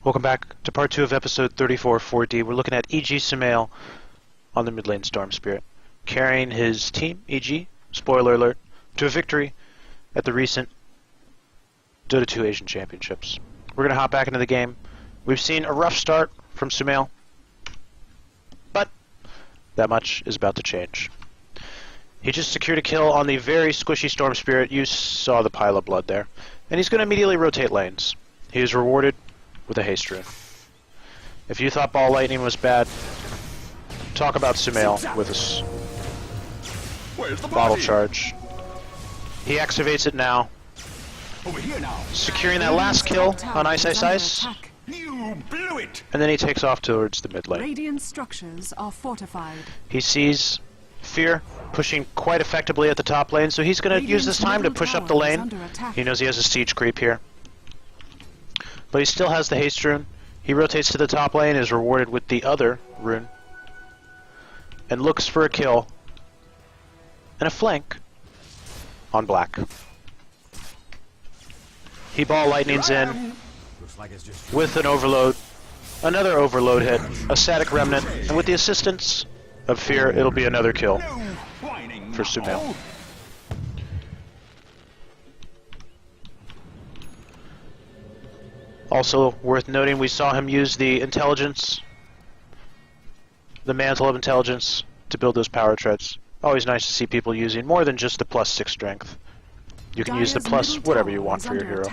Welcome back to part 2 of episode 34 4D. We're looking at EG.SumaiL on the mid lane Storm Spirit, carrying his team, EG, spoiler alert, to a victory at the recent Dota 2 Asian Championships. We're going to hop back into the game. We've seen a rough start from SumaiL, but that much is about to change. He just secured a kill on the very squishy Storm Spirit. You saw the pile of blood there. And he's going to immediately rotate lanes. He is rewarded with a haste rune. If you thought Ball Lightning was bad, talk about SumaiL with us. Bottle charge. He activates it now. Over here now. Securing that last kill on Ice. You blew it. And then he takes off towards the mid lane. Radiant structures are fortified. He sees Fear pushing quite effectively at the top lane, so he's going to use this time to push up the lane. He knows he has a siege creep here. But he still has the haste rune. He rotates to the top lane, is rewarded with the other rune, and looks for a kill and a flank on black. He Ball Lightnings in with an overload, another overload hit, a static remnant, and with the assistance of Fear, it'll be another kill for SumaiL. Also worth noting, we saw him use the intelligence, the mantle of intelligence, to build those power treads. Always nice to see people using more than just the +6 strength. You can use the plus whatever you want for your hero.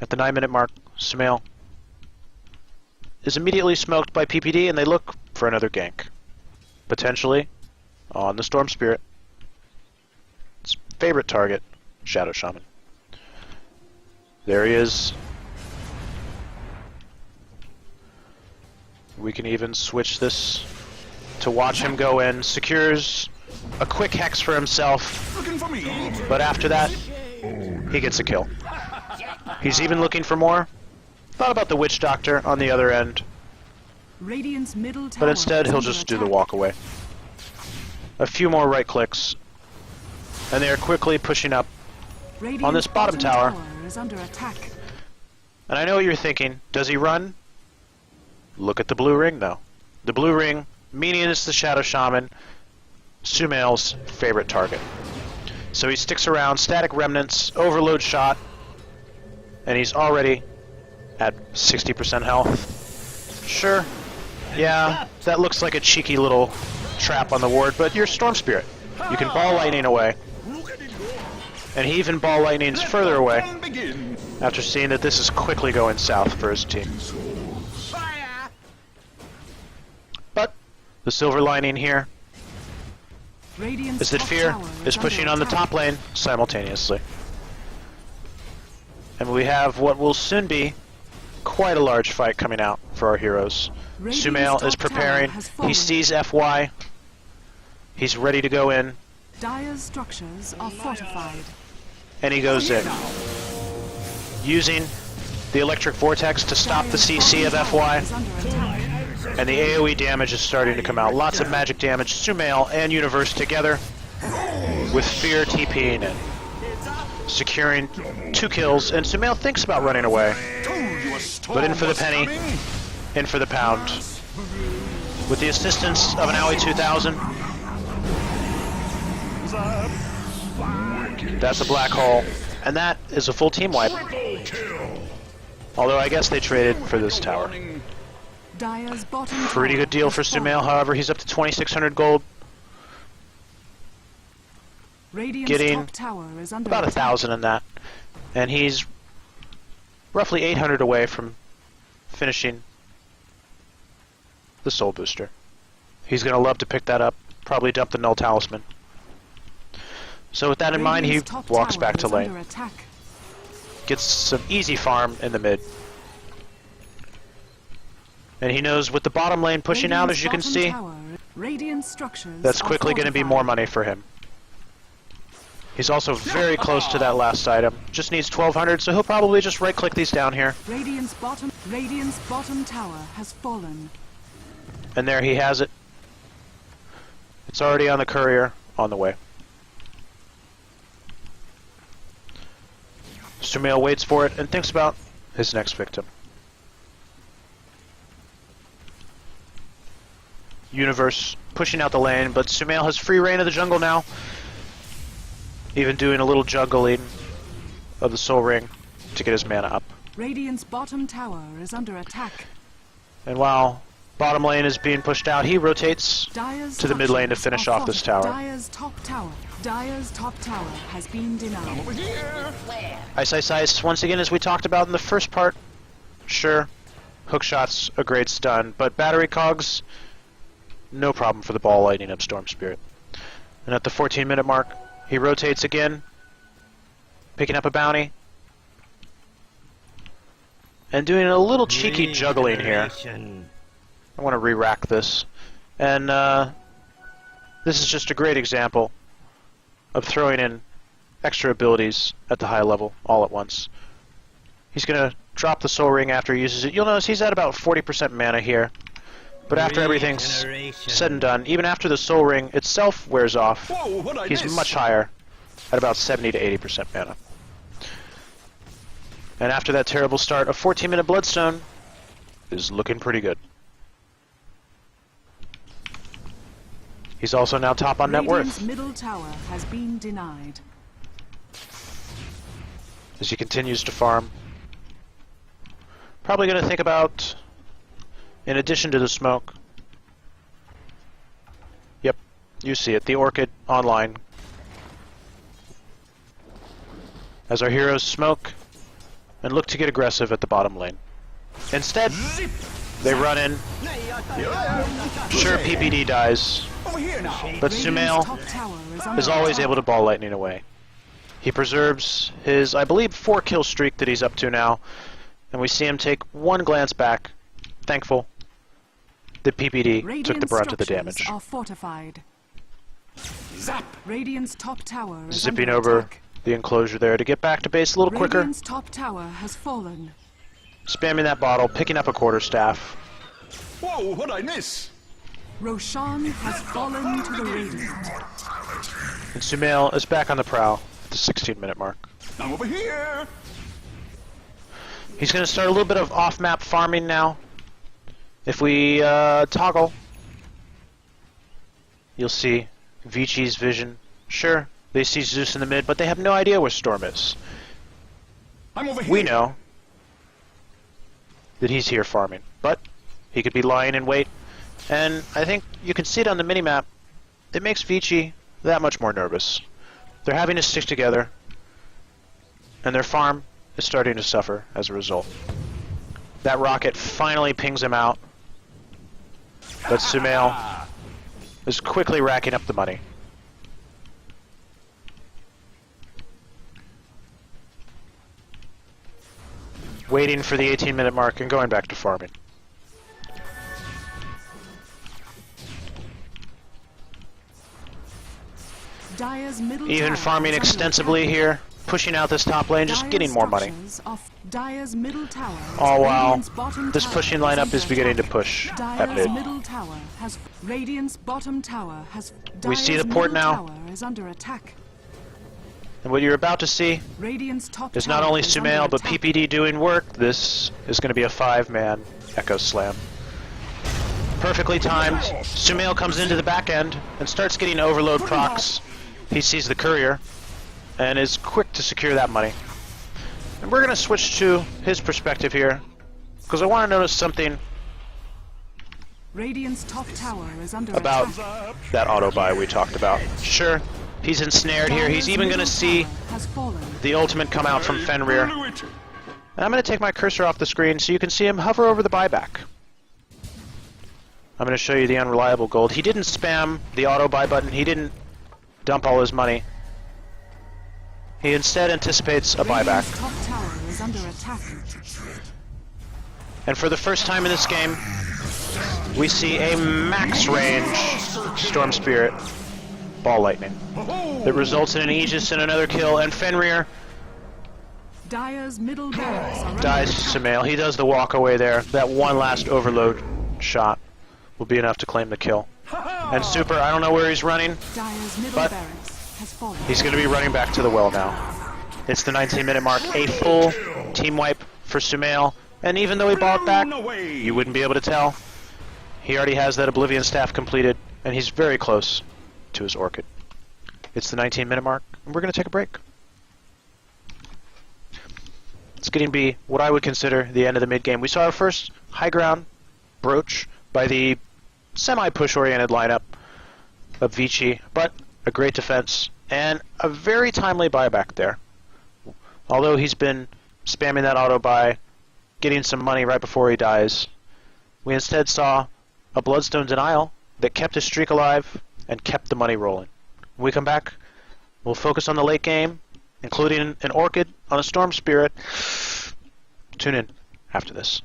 At the 9-minute mark, SumaiL is immediately smoked by PPD, and they look for another gank. Potentially on the Storm Spirit. Its favorite target, Shadow Shaman. There he is. We can even switch this to watch him go in. Secures a quick hex for himself, but after that, he gets a kill. He's even looking for more. Thought about the Witch Doctor on the other end, but instead he'll just do the walk away. A few more right clicks, and they are quickly pushing up on this bottom tower. And I know what you're thinking. Does he run? Look at the blue ring, though. The blue ring, meaning it's the Shadow Shaman, SumaiL's favorite target. So he sticks around, static remnants, overload shot, and he's already at 60% health. Sure, yeah, that looks like a cheeky little trap on the ward, but you're Storm Spirit. You can Ball Lightning away. And he even Ball Lightnings further away after seeing that this is quickly going south for his team. But the silver lining here is that Fear is pushing on the top lane simultaneously. And we have what will soon be quite a large fight coming out for our heroes. SumaiL is preparing. He sees FY. He's ready to go in. Dire's structures are fortified. And he goes in, using the electric vortex to stop the CC of FY. And the AoE damage is starting to come out. Lots of magic damage. SumaiL and Universe together, with Fear TPing in, securing 2 kills. And SumaiL thinks about running away, but in for the penny, in for the pound. With the assistance of an Owie 2000, that's a black hole, and that is a full team wipe. Although I guess they traded for this tower. Pretty good deal for SumaiL, however, he's up to 2,600 gold. Getting about 1,000 in that. And he's roughly 800 away from finishing the Soul Booster. He's going to love to pick that up, probably dump the Null Talisman. So with that in mind, he walks back to lane. Gets some easy farm in the mid. And he knows with the bottom lane pushing out, as you can see, that's quickly going to be more money for him. He's also very close to that last item. Just needs 1,200, so he'll probably just right-click these down here. Radiant's bottom tower has fallen. And there he has it. It's already on the courier, on the way. SumaiL waits for it and thinks about his next victim. universe, pushing out the lane, but Sumail has free reign of the jungle now. Even doing a little juggling of the Soul Ring to get his mana up. Radiant's bottom tower is under attack. And while bottom lane is being pushed out, he rotates Dire's to the mid lane to structures finish are off this tower. Dire's top tower has been denied. Over here. Ice Ice Ice, once again, as we talked about in the first part, sure, hookshot's a great stun, but battery cogs, no problem for the ball lightning of Storm Spirit. And at the 14-minute mark, he rotates again, picking up a bounty, and doing a little cheeky juggling here. I want to re-rack this. And this is just a great example of throwing in extra abilities at the high level all at once. He's going to drop the Soul Ring after he uses it. You'll notice he's at about 40% mana here. But after everything's said and done, even after the Soul Ring itself wears off, Whoa, what'd I he's miss? much higher, at about 70 to 80% mana. And after that terrible start, a 14-minute Bloodstone is looking pretty good. He's also now top on net Radiant's worth, middle tower has been denied. as he continues to farm. Probably going to think about, in addition to the smoke, yep, you see it, the Orchid online. As our heroes smoke and look to get aggressive at the bottom lane. Instead, they run in. Sure, PPD dies, Over here now. but Radiant's Sumail top tower is under is always attack. able to ball lightning away. He preserves his, I believe, 4-kill streak that he's up to now, and we see him take one glance back, thankful that PPD Radiant took the brunt of the structures damage. are fortified. Zap. Radiant's top tower is Zipping under over attack. the enclosure there to get back to base a little quicker, Radiant's top tower has fallen. spamming that bottle, picking up a quarterstaff. Whoa, what'd I miss? Roshan has fallen to the Radiant. And Sumail is back on the prowl at the 16-minute mark. I'm over here. He's going to start a little bit of off-map farming now. If we toggle, you'll see Vici's vision. Sure, they see Zeus in the mid, but they have no idea where Storm is. I'm over here. We know that he's here farming, but he could be lying in wait. And I think you can see it on the minimap. It makes Vici that much more nervous. They're having to stick together, and their farm is starting to suffer as a result. That rocket finally pings him out, but Sumail is quickly racking up the money. Waiting for the 18-minute mark and going back to farming. Dire's middle Even tower farming is under extensively attack. here, pushing out this top lane, just Dire's getting more money. structures are Dire's middle tower. All while Radiant's bottom this tower pushing is lineup under is beginning to attack. push at Dire's mid. middle tower has Radiant's bottom tower has. We see Dire's the port middle now. Tower is under attack. And what you're about to see Radiant's top is tower not only is Sumail, under but attack. PPD doing work. This is going to be a 5-man Echo Slam. Perfectly timed. Sumail comes into the back end and starts getting overload procs. He sees the courier and is quick to secure that money. And we're going to switch to his perspective here, because I want to notice something Radiant's top tower is under about attack. that auto buy we talked about. Sure, he's ensnared here. He's Dire's even going to middle see tower has fallen. the ultimate come out from Fenrir. Blew it. And I'm going to take my cursor off the screen so you can see him hover over the buyback. I'm going to show you the unreliable gold. He didn't spam the auto buy button. He didn't dump all his money. He instead anticipates a buyback. Radiant's top tower is under attack. And for the first time in this game, we see a max range Storm Spirit ball lightning that results in an Aegis and another kill, and Fenrir Dire's middle barracks are under dies to Sumail. He does the walk away there. That one last overload shot will be enough to claim the kill. And Super, I don't know where he's running. Dire's middle But barracks has fallen. he's going to be running back to the well now. It's the 19-minute mark. A full team wipe for Sumail. And even though he bought back, Blown away. you wouldn't be able to tell. He already has that Oblivion Staff completed, and he's very close to his Orchid. It's the 19-minute mark, and we're going to take a break. It's getting to be what I would consider the end of the mid-game. We saw our first high ground broach by the semi-push-oriented lineup of Vici, but a great defense and a very timely buyback there. Although he's been spamming that auto buy, getting some money right before he dies, we instead saw a Bloodstone denial that kept his streak alive and kept the money rolling. When we come back, we'll focus on the late game, including an Orchid on a Storm Spirit. Tune in after this.